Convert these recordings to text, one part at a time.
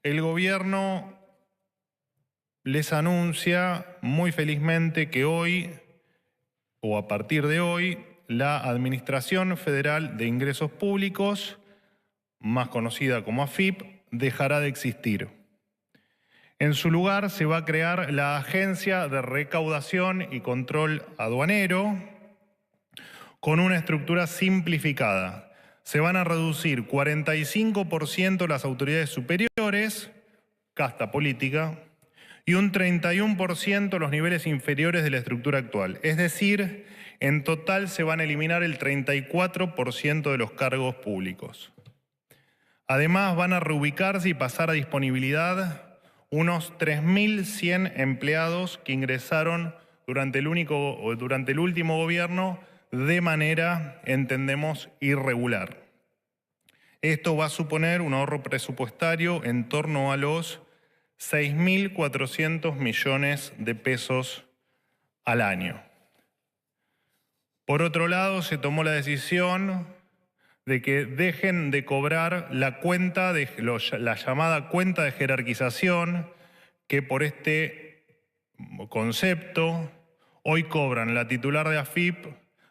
El gobierno les anuncia muy felizmente que hoy, o a partir de hoy, la Administración Federal de Ingresos Públicos, más conocida como AFIP, dejará de existir. En su lugar se va a crear la Agencia de Recaudación y Control Aduanero con una estructura simplificada. Se van a reducir 45% las autoridades superiores, casta política, y un 31% los niveles inferiores de la estructura actual. Es decir, en total se van a eliminar el 34% de los cargos públicos. Además, van a reubicarse y pasar a disponibilidad unos 3.100 empleados que ingresaron durante el último gobierno de manera, entendemos, irregular. Esto va a suponer un ahorro presupuestario en torno a los 6.400 millones de pesos al año. Por otro lado, se tomó la decisión de que dejen de cobrar la llamada cuenta de jerarquización, que por este concepto hoy cobran la titular de AFIP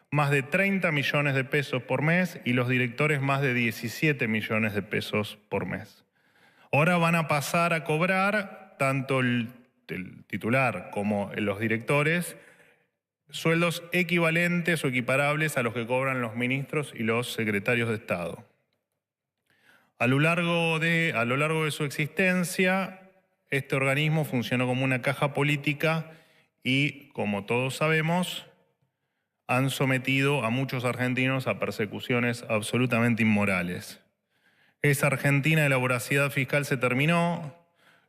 más de 30 millones de pesos por mes y los directores más de 17 millones de pesos por mes. Ahora van a pasar a cobrar tanto el titular como los directores sueldos equivalentes o equiparables a los que cobran los ministros y los secretarios de Estado. A lo largo de su existencia, este organismo funcionó como una caja política y, como todos sabemos, han sometido a muchos argentinos a persecuciones absolutamente inmorales. Esa Argentina de la voracidad fiscal se terminó.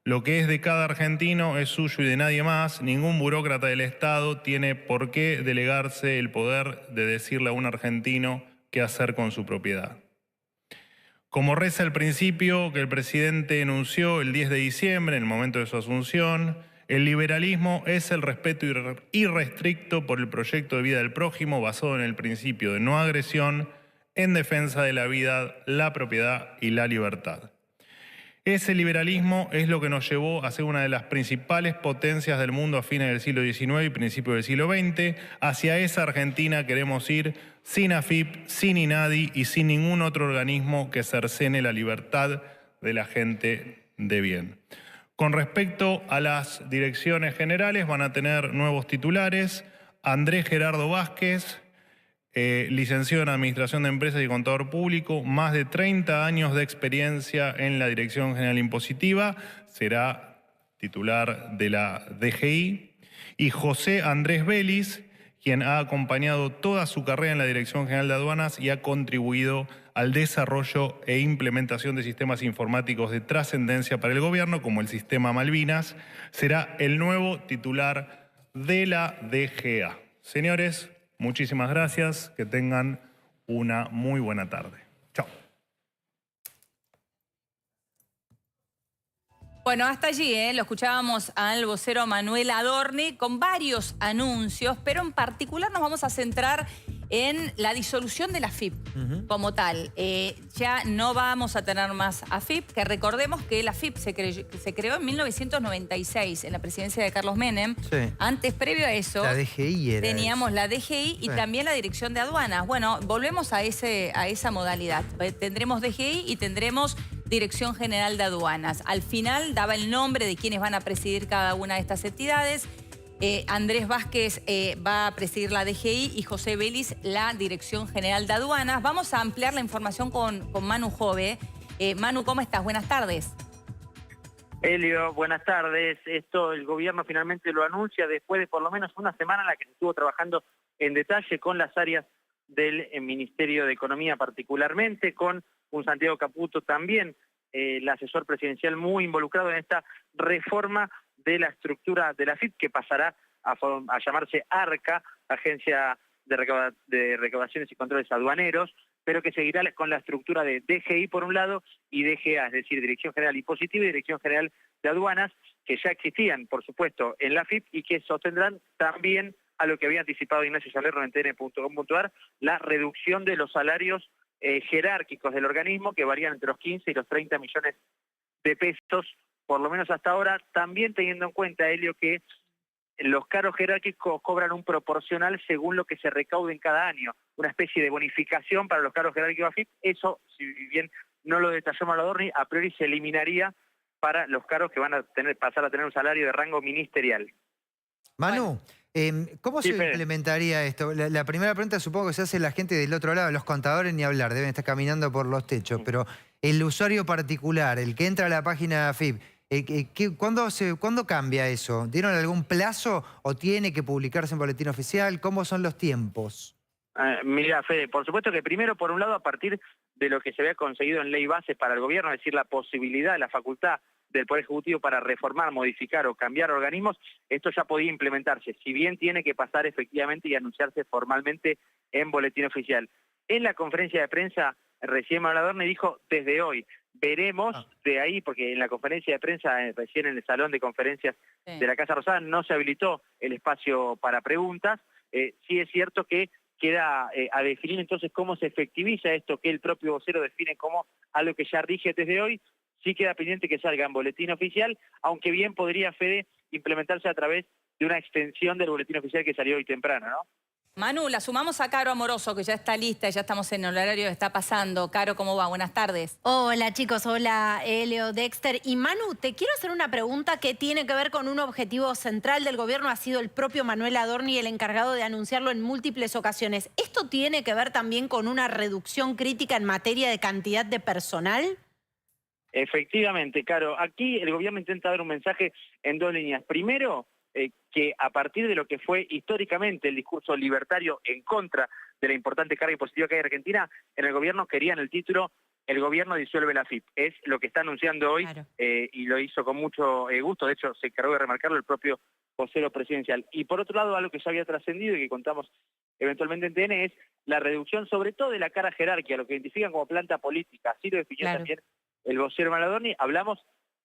Lo que es de cada argentino es suyo y de nadie más. Ningún burócrata del Estado tiene por qué delegarse el poder de decirle a un argentino qué hacer con su propiedad. Como reza el principio que el presidente enunció el 10 de diciembre, en el momento de su asunción, el liberalismo es el respeto irrestricto por el proyecto de vida del prójimo basado en el principio de no agresión, en defensa de la vida, la propiedad y la libertad. Ese liberalismo es lo que nos llevó a ser una de las principales potencias del mundo a fines del siglo XIX y principios del siglo XX. Hacia esa Argentina queremos ir sin AFIP, sin INADI y sin ningún otro organismo que cercene la libertad de la gente de bien. Con respecto a las direcciones generales, van a tener nuevos titulares. Andrés Gerardo Vázquez, licenciado en Administración de Empresas y contador público, más de 30 años de experiencia en la Dirección General Impositiva, será titular de la DGI. Y José Andrés Vélez, quien ha acompañado toda su carrera en la Dirección General de Aduanas y ha contribuido al desarrollo e implementación de sistemas informáticos de trascendencia para el gobierno, como el sistema Malvinas, será el nuevo titular de la DGA. Señores, muchísimas gracias, que tengan una muy buena tarde. Chao. Bueno, hasta allí, lo escuchábamos al vocero Manuel Adorni con varios anuncios, pero en particular nos vamos a centrar en la disolución de la AFIP como tal. Ya no vamos a tener más AFIP, que recordemos que la AFIP se creó en 1996 en la presidencia de Carlos Menem. Sí. Antes, previo a eso, la DGI era teníamos la DGI y también la Dirección de Aduanas. Bueno, volvemos a esa modalidad. Tendremos DGI y tendremos Dirección General de Aduanas. Al final daba el nombre de quienes van a presidir cada una de estas entidades. Andrés Vázquez va a presidir la DGI y José Vélez la Dirección General de Aduanas. Vamos a ampliar la información con Manu Jove. Manu, ¿cómo estás? Buenas tardes. Elio, buenas tardes. Esto el gobierno finalmente lo anuncia después de por lo menos una semana en la que se estuvo trabajando en detalle con las áreas del Ministerio de Economía particularmente, con un Santiago Caputo también, el asesor presidencial muy involucrado en esta reforma de la estructura de la AFIP, que pasará a llamarse ARCA, Agencia de Recaudaciones y Controles Aduaneros, pero que seguirá con la estructura de DGI por un lado y DGA, es decir, Dirección General Impositiva y Dirección General de Aduanas, que ya existían, por supuesto, en la AFIP y que sostendrán también a lo que había anticipado Ignacio Salerno en TN.com.ar, la reducción de los salarios jerárquicos del organismo, que varían entre los 15 y los 30 millones de pesos, por lo menos hasta ahora, también teniendo en cuenta, Helio, que los cargos jerárquicos cobran un proporcional según lo que se recaude en cada año, una especie de bonificación para los cargos jerárquicos de AFIP. Eso, si bien no lo detalló Maladorni, a priori se eliminaría para los cargos que van a pasar a tener un salario de rango ministerial. Manu, ¿cómo Sí, se Fede. implementaría esto? La primera pregunta supongo que se hace la gente del otro lado, los contadores ni hablar, deben estar caminando por los techos, pero el usuario particular, el que entra a la página de AFIP, ¿cuándo cambia eso? ¿Dieron algún plazo o tiene que publicarse en boletín oficial? ¿Cómo son los tiempos? Mira, Fede, por supuesto que primero, por un lado, a partir de lo que se había conseguido en ley base para el gobierno, es decir, la posibilidad, la facultad del Poder Ejecutivo para reformar, modificar o cambiar organismos, esto ya podía implementarse, si bien tiene que pasar efectivamente y anunciarse formalmente en boletín oficial. En la conferencia de prensa, recién Maladorni dijo, desde hoy, veremos de ahí, porque en la conferencia de prensa, recién en el salón de conferencias de la Casa Rosada, no se habilitó el espacio para preguntas. Sí es cierto que queda a definir entonces cómo se efectiviza esto que el propio vocero define como algo que ya rige desde hoy. Sí queda pendiente que salga en boletín oficial, aunque bien podría, Fede, implementarse a través de una extensión del boletín oficial que salió hoy temprano, ¿no? Manu, la sumamos a Caro Amoroso, que ya está lista, ya estamos en el horario que está pasando. Caro, ¿cómo va? Buenas tardes. Hola chicos, hola Helio, Dexter. Y Manu, te quiero hacer una pregunta que tiene que ver con un objetivo central del gobierno. Ha sido el propio Manuel Adorni el encargado de anunciarlo en múltiples ocasiones. ¿Esto tiene que ver también con una reducción crítica en materia de cantidad de personal? Efectivamente, Caro. Aquí el gobierno intenta dar un mensaje en dos líneas. Primero, que a partir de lo que fue históricamente el discurso libertario en contra de la importante carga impositiva que hay en Argentina, en el gobierno querían el título "El gobierno disuelve la AFIP". Es lo que está anunciando hoy, Claro. Y lo hizo con mucho gusto. De hecho, se encargó de remarcarlo el propio vocero presidencial. Y por otro lado, algo que ya había trascendido y que contamos eventualmente en TN es la reducción sobre todo de la cara jerárquica, lo que identifican como planta política. Así lo definió también el vocero Maladorni. Hablamos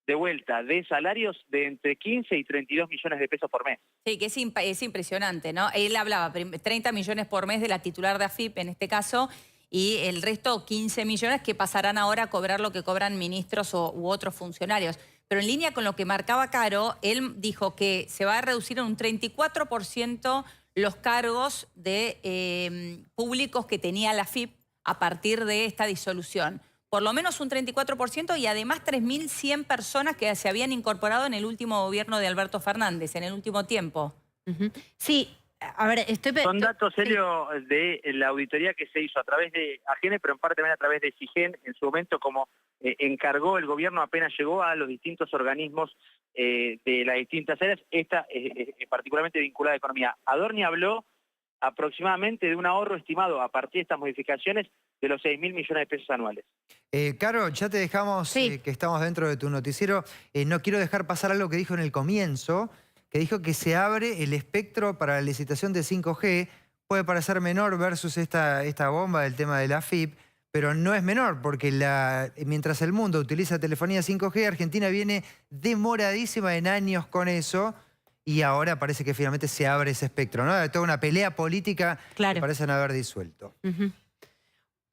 de vuelta de salarios de entre 15 y 32 millones de pesos por mes. Sí, que es impresionante, ¿no? Él hablaba 30 millones por mes de la titular de AFIP en este caso, y el resto 15 millones que pasarán ahora a cobrar lo que cobran ministros u otros funcionarios. Pero en línea con lo que marcaba Caro, él dijo que se va a reducir en un 34% los cargos de públicos que tenía la AFIP a partir de esta disolución. Por lo menos un 34% y además 3.100 personas que se habían incorporado en el último gobierno de Alberto Fernández, en el último tiempo. Sí, a ver, Son datos, Helio, de la auditoría que se hizo a través de AGN, pero en parte también a través de SIGEN, en su momento como encargó el gobierno apenas llegó a los distintos organismos de las distintas áreas, esta particularmente vinculada a economía. Adorni habló aproximadamente de un ahorro estimado a partir de estas modificaciones de los 6.000 millones de pesos anuales. Caro, ya te dejamos, que estamos dentro de tu noticiero. No quiero dejar pasar algo que dijo en el comienzo, que dijo que se abre el espectro para la licitación de 5G. Puede parecer menor versus esta bomba del tema de la AFIP, pero no es menor, porque mientras el mundo utiliza telefonía 5G, Argentina viene demoradísima en años con eso, y ahora parece que finalmente se abre ese espectro, ¿no? Toda una pelea política que parecen haber disuelto.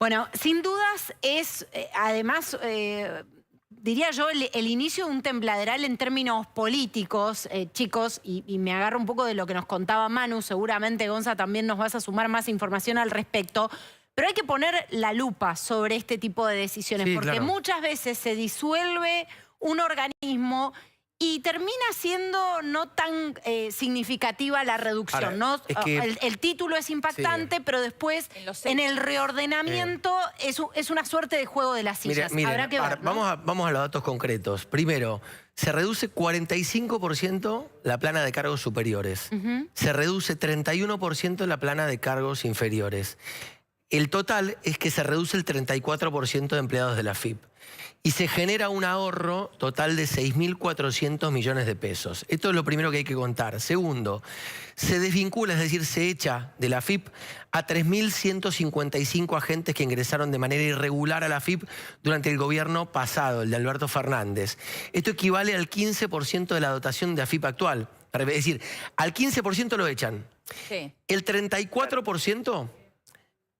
Bueno, sin dudas es, además, diría yo, el inicio de un tembladeral en términos políticos, chicos, y me agarro un poco de lo que nos contaba Manu, seguramente Gonza también nos vas a sumar más información al respecto, pero hay que poner la lupa sobre este tipo de decisiones, porque muchas veces se disuelve un organismo y termina siendo no tan significativa la reducción. Ahora, ¿no? es que, el título es impactante, pero después en el reordenamiento es una suerte de juego de las sillas. Miren, Habrá que ver, ¿no? vamos a los datos concretos. Primero, se reduce 45% la plana de cargos superiores. Se reduce 31% la plana de cargos inferiores. El total es que se reduce el 34% de empleados de la AFIP. Y se genera un ahorro total de 6.400 millones de pesos. Esto es lo primero que hay que contar. Segundo, se desvincula, es decir, se echa de la AFIP a 3.155 agentes que ingresaron de manera irregular a la AFIP durante el gobierno pasado, el de Alberto Fernández. Esto equivale al 15% de la dotación de AFIP actual. Es decir, al 15% lo echan. El 34%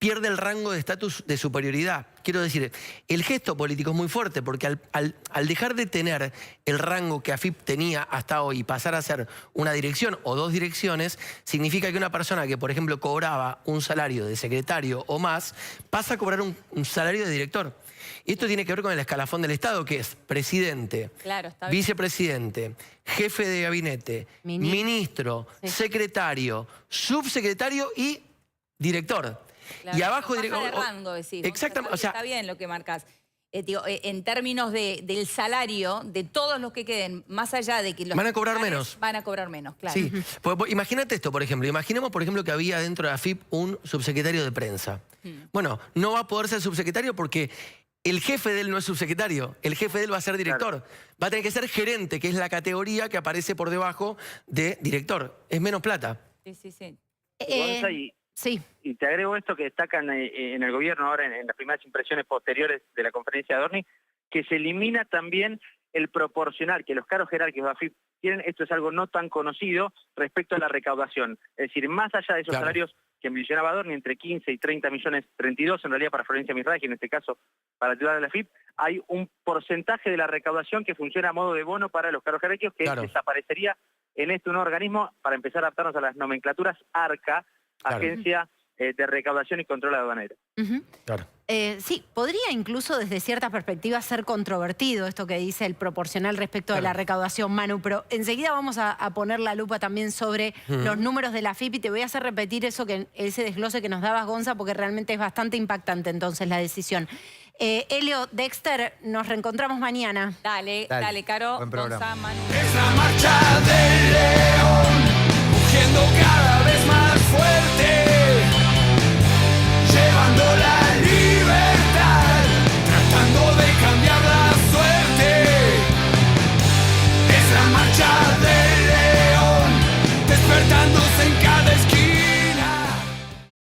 pierde el rango de estatus de superioridad. Quiero decir, el gesto político es muy fuerte porque al dejar de tener el rango que AFIP tenía hasta hoy y pasar a ser una dirección o 2 direcciones, significa que una persona que, por ejemplo, cobraba un salario de secretario o más, pasa a cobrar un salario de director. Y esto tiene que ver con el escalafón del Estado, que es presidente, vicepresidente, jefe de gabinete, ministro, secretario, subsecretario y director. Claro, y abajo baja de rango, decimos. Exactamente. O sea, está bien lo que marcas. En términos del salario, de todos los que queden, más allá de que los... Van a cobrar menos. Van a cobrar menos, claro. Sí. Pues, imagínate esto, por ejemplo. Imaginemos, por ejemplo, que había dentro de AFIP un subsecretario de prensa. Bueno, no va a poder ser subsecretario porque el jefe de él no es subsecretario. El jefe de él va a ser director. Claro. Va a tener que ser gerente, que es la categoría que aparece por debajo de director. Es menos plata. Sí, sí, sí. Sí. Y te agrego esto que destacan en el gobierno ahora en las primeras impresiones posteriores de la conferencia de Adorni, que se elimina también el proporcional que los cargos jerárquicos de AFIP tienen. Esto es algo no tan conocido respecto a la recaudación. Es decir, más allá de esos salarios que mencionaba Adorni, entre 15 y 30 millones, 32 en realidad para Florencia Misragi, en este caso para la titular de la AFIP, hay un porcentaje de la recaudación que funciona a modo de bono para los cargos jerárquicos que desaparecería en este nuevo organismo para empezar a adaptarnos a las nomenclaturas ARCA, Agencia de Recaudación y Control Aduanero. Sí, podría incluso desde ciertas perspectivas ser controvertido esto que dice el proporcional respecto de la recaudación, Manu, pero enseguida vamos a poner la lupa también sobre los números de la AFIP y te voy a hacer repetir ese desglose que nos dabas, Gonza, porque realmente es bastante impactante entonces la decisión. Elio, Dexter, nos reencontramos mañana. Dale, Caro, Gonza, Manu. Es la marcha del león, rugiendo cada vez más fuerte, llevando la